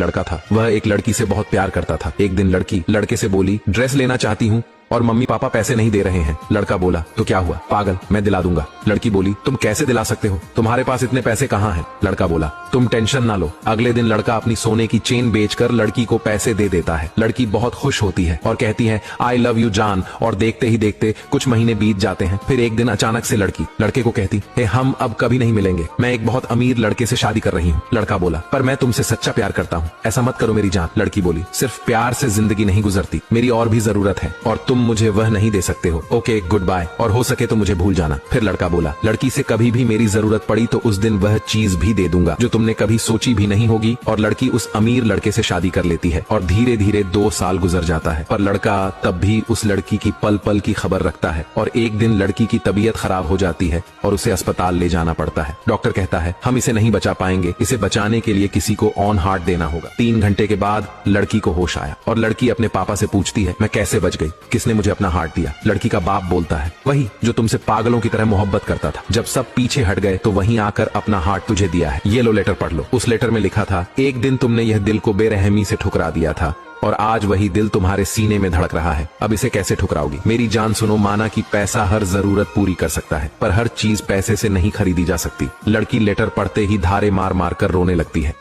लड़का था। वह एक लड़की से बहुत प्यार करता था। एक दिन लड़की लड़के से बोली, ड्रेस लेना चाहती हूँ और मम्मी पापा पैसे नहीं दे रहे हैं। लड़का बोला, तो क्या हुआ पागल, मैं दिला दूंगा। लड़की बोली, तुम कैसे दिला सकते हो, तुम्हारे पास इतने पैसे कहाँ हैं। लड़का बोला, तुम टेंशन ना लो। अगले दिन लड़का अपनी सोने की चेन बेचकर लड़की को पैसे दे देता है। लड़की बहुत खुश होती है और कहती है, आई लव यू जान। और देखते ही देखते कुछ महीने बीत जाते हैं। फिर एक दिन अचानक से लड़की लड़के को कहती है, हम अब कभी नहीं मिलेंगे, मैं एक बहुत अमीर लड़के से शादी कर रही हूँ। लड़का बोला, पर मैं तुमसे सच्चा प्यार करता हूँ, ऐसा मत करो मेरी जान। लड़की बोली, सिर्फ प्यार से जिंदगी नहीं गुजरती, मेरी और भी जरूरत है और तुम मुझे वह नहीं दे सकते हो। ओके गुड बाय, और हो सके तो मुझे भूल जाना। फिर लड़का बोला, लड़की से कभी भी मेरी जरूरत पड़ी तो उस दिन वह चीज भी दे दूंगा जो तुमने कभी सोची भी नहीं होगी। और लड़की उस अमीर लड़के से शादी कर लेती है और धीरे धीरे 2 साल गुजर जाता है। पर लड़का तब भी उस लड़की की पल पल की खबर रखता है। और एक दिन लड़की की तबीयत खराब हो जाती है और उसे अस्पताल ले जाना पड़ता है। डॉक्टर कहता है, हम इसे नहीं बचा पाएंगे, इसे बचाने के लिए किसी को ऑन हार्ट देना होगा। 3 घंटे के बाद लड़की को होश आया और लड़की अपने पापा से पूछती है, मैं कैसे बच गई, किसने मुझे अपना हार्ट दिया। लड़की का बाप बोलता है, वही जो तुमसे पागलों की तरह मोहब्बत करता था, जब सब पीछे हट गए तो वहीं आकर अपना हार्ट तुझे दिया है। ये लो लेटर पढ़ लो। उस लेटर में लिखा था, एक दिन तुमने यह दिल को बेरहमी से ठुकरा दिया था और आज वही दिल तुम्हारे सीने में धड़क रहा है, अब इसे कैसे ठुकराओगी। मेरी जान सुनो, माना कि पैसा हर जरूरत पूरी कर सकता है पर हर चीज पैसे से नहीं खरीदी जा सकती। लड़की लेटर पढ़ते ही धारे मार मार कर रोने लगती है।